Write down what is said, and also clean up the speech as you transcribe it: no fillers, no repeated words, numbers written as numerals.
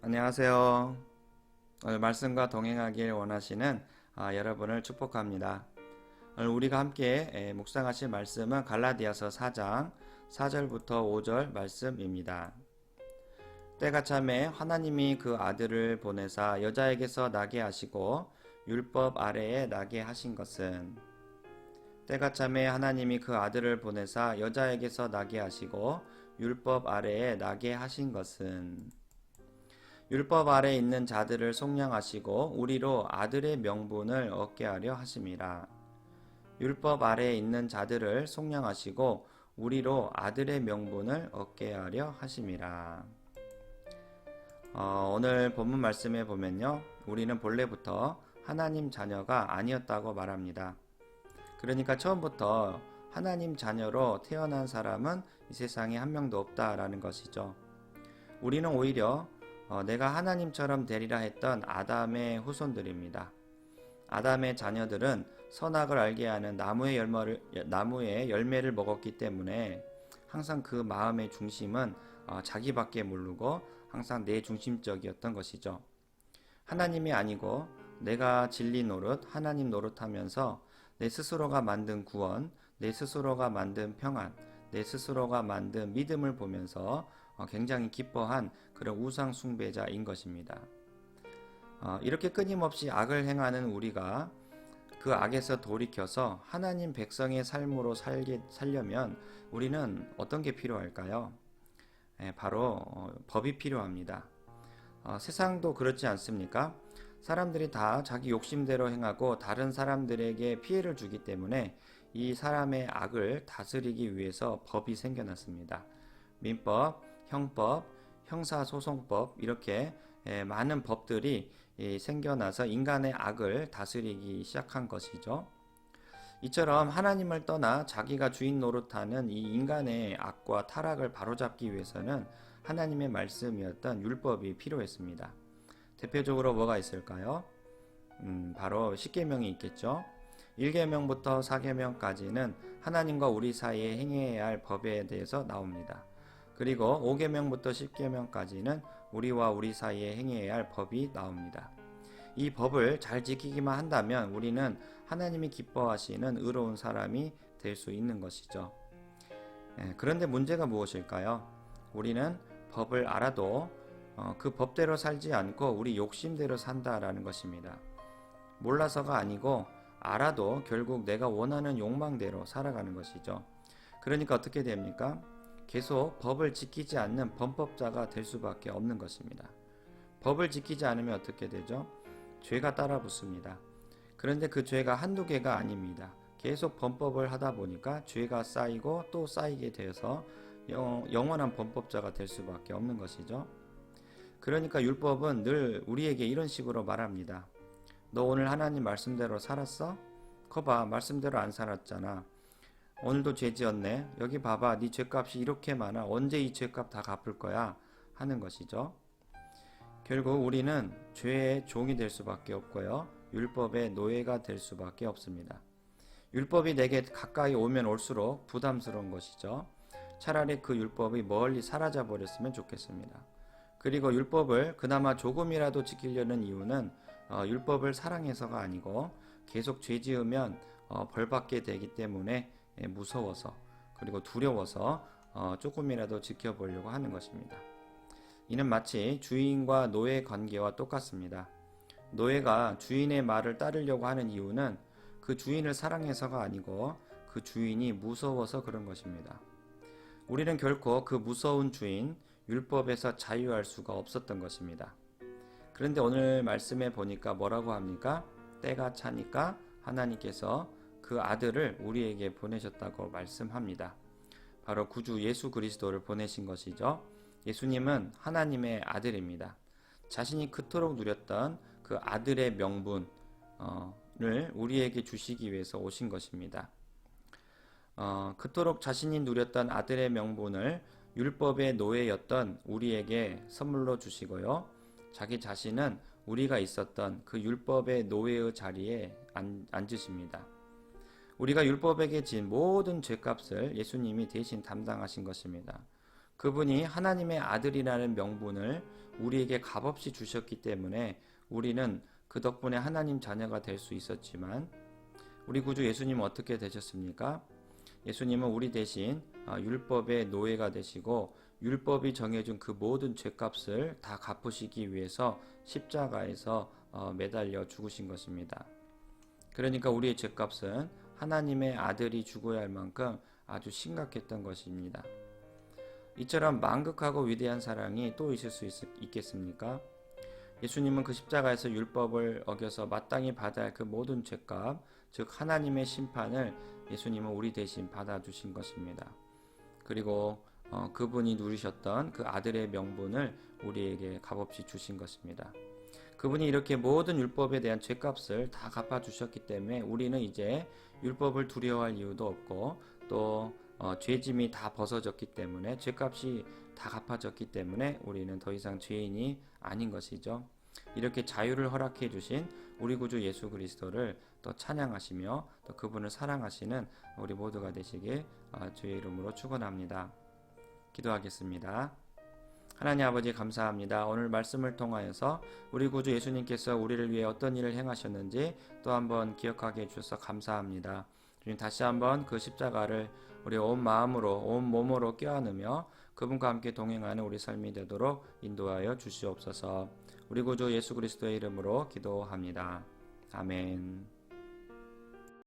안녕하세요. 오늘 말씀과 동행하길 원하시는 여러분을 축복합니다. 오늘 우리가 함께 묵상하실 말씀은 갈라디아서 4장 4절부터 5절 말씀입니다. 때가 참에 하나님이 그 아들을 보내사 여자에게서 나게 하시고 율법 아래에 나게 하신 것은 때가 참에 하나님이 그 아들을 보내사 여자에게서 나게 하시고 율법 아래에 나게 하신 것은 율법 아래 있는 자들을 속량하시고 우리로 아들의 명분을 얻게 하려 하심이라. 율법 아래에 있는 자들을 속량하시고 우리로 아들의 명분을 얻게 하려 하심이라. 오늘 본문 말씀에 보면요, 우리는 본래부터 하나님 자녀가 아니었다고 말합니다. 그러니까 처음부터 하나님 자녀로 태어난 사람은 이 세상에 한 명도 없다라는 것이죠. 우리는 오히려 내가 하나님처럼 되리라 했던 아담의 후손들입니다. 아담의 자녀들은 선악을 알게 하는 나무의 열매를 먹었기 때문에 항상 그 마음의 중심은 자기밖에 모르고 항상 내 중심적이었던 것이죠. 하나님이 아니고 내가 진리 노릇, 하나님 노릇하면서 내 스스로가 만든 구원, 내 스스로가 만든 평안, 내 스스로가 만든 믿음을 보면서 굉장히 기뻐한 그런 우상 숭배자인 것입니다. 이렇게 끊임없이 악을 행하는 우리가 그 악에서 돌이켜서 하나님 백성의 삶으로 살려면 우리는 어떤 게 필요할까요? 바로 법이 필요합니다. 세상도 그렇지 않습니까? 사람들이 다 자기 욕심대로 행하고 다른 사람들에게 피해를 주기 때문에 이 사람의 악을 다스리기 위해서 법이 생겨났습니다. 민법, 형법, 형사소송법 이렇게 많은 법들이 생겨나서 인간의 악을 다스리기 시작한 것이죠. 이처럼 하나님을 떠나 자기가 주인 노릇하는 이 인간의 악과 타락을 바로잡기 위해서는 하나님의 말씀이었던 율법이 필요했습니다. 대표적으로 뭐가 있을까요? 바로 십계명이 있겠죠. 1계명부터 4계명까지는 하나님과 우리 사이에 행해야 할 법에 대해서 나옵니다. 그리고 5계명부터 10계명까지는 우리와 우리 사이에 행해야 할 법이 나옵니다. 이 법을 잘 지키기만 한다면 우리는 하나님이 기뻐하시는 의로운 사람이 될 수 있는 것이죠. 그런데 문제가 무엇일까요? 우리는 법을 알아도 그 법대로 살지 않고 우리 욕심대로 산다라는 것입니다. 몰라서가 아니고 알아도 결국 내가 원하는 욕망대로 살아가는 것이죠. 그러니까 어떻게 됩니까? 계속 법을 지키지 않는 범법자가 될 수밖에 없는 것입니다. 법을 지키지 않으면 어떻게 되죠? 죄가 따라붙습니다. 그런데 그 죄가 한두 개가 아닙니다. 계속 범법을 하다 보니까 죄가 쌓이고 또 쌓이게 되어서 영원한 범법자가 될 수밖에 없는 것이죠. 그러니까 율법은 늘 우리에게 이런 식으로 말합니다. 너 오늘 하나님 말씀대로 살았어? 거봐, 말씀대로 안 살았잖아. 오늘도 죄 지었네. 여기 봐봐, 네 죄값이 이렇게 많아. 언제 이 죄값 다 갚을 거야? 하는 것이죠. 결국 우리는 죄의 종이 될 수밖에 없고요. 율법의 노예가 될 수밖에 없습니다. 율법이 내게 가까이 오면 올수록 부담스러운 것이죠. 차라리 그 율법이 멀리 사라져 버렸으면 좋겠습니다. 그리고 율법을 그나마 조금이라도 지키려는 이유는 율법을 사랑해서가 아니고 계속 죄 지으면 벌받게 되기 때문에 무서워서 그리고 두려워서 조금이라도 지켜보려고 하는 것입니다. 이는 마치 주인과 노예 관계와 똑같습니다. 노예가 주인의 말을 따르려고 하는 이유는 그 주인을 사랑해서가 아니고 그 주인이 무서워서 그런 것입니다. 우리는 결코 그 무서운 주인, 율법에서 자유할 수가 없었던 것입니다. 그런데 오늘 말씀에 보니까 뭐라고 합니까? 때가 차니까 하나님께서 그 아들을 우리에게 보내셨다고 말씀합니다. 바로 구주 예수 그리스도를 보내신 것이죠. 예수님은 하나님의 아들입니다. 자신이 그토록 누렸던 그 아들의 명분을 우리에게 주시기 위해서 오신 것입니다. 그토록 자신이 누렸던 아들의 명분을 율법의 노예였던 우리에게 선물로 주시고요. 자기 자신은 우리가 있었던 그 율법의 노예의 자리에 앉으십니다. 우리가 율법에게 진 모든 죄값을 예수님이 대신 담당하신 것입니다. 그분이 하나님의 아들이라는 명분을 우리에게 값없이 주셨기 때문에 우리는 그 덕분에 하나님 자녀가 될 수 있었지만, 우리 구주 예수님은 어떻게 되셨습니까? 예수님은 우리 대신 율법의 노예가 되시고 율법이 정해준 그 모든 죄값을 다 갚으시기 위해서 십자가에서 매달려 죽으신 것입니다. 그러니까 우리의 죄값은 하나님의 아들이 죽어야 할 만큼 아주 심각했던 것입니다. 이처럼 만극하고 위대한 사랑이 또 있을 수 있겠습니까? 예수님은 그 십자가에서 율법을 어겨서 마땅히 받아야 할 그 모든 죄값, 즉 하나님의 심판을 예수님은 우리 대신 받아주신 것입니다. 그리고 그분이 누리셨던 그 아들의 명분을 우리에게 값없이 주신 것입니다. 그분이 이렇게 모든 율법에 대한 죄값을 다 갚아주셨기 때문에 우리는 이제 율법을 두려워할 이유도 없고, 또 죄짐이 다 벗어졌기 때문에, 죄값이 다 갚아졌기 때문에 우리는 더 이상 죄인이 아닌 것이죠. 이렇게 자유를 허락해 주신 우리 구주 예수 그리스도를 또 찬양하시며 또 그분을 사랑하시는 우리 모두가 되시길 주의 이름으로 축원합니다. 기도하겠습니다. 하나님 아버지, 감사합니다. 오늘 말씀을 통하여서 우리 구주 예수님께서 우리를 위해 어떤 일을 행하셨는지 또 한번 기억하게 해주셔서 감사합니다. 주님, 다시 한번 그 십자가를 우리 온 마음으로 온 몸으로 껴안으며 그분과 함께 동행하는 우리 삶이 되도록 인도하여 주시옵소서. 우리 구주 예수 그리스도의 이름으로 기도합니다. 아멘.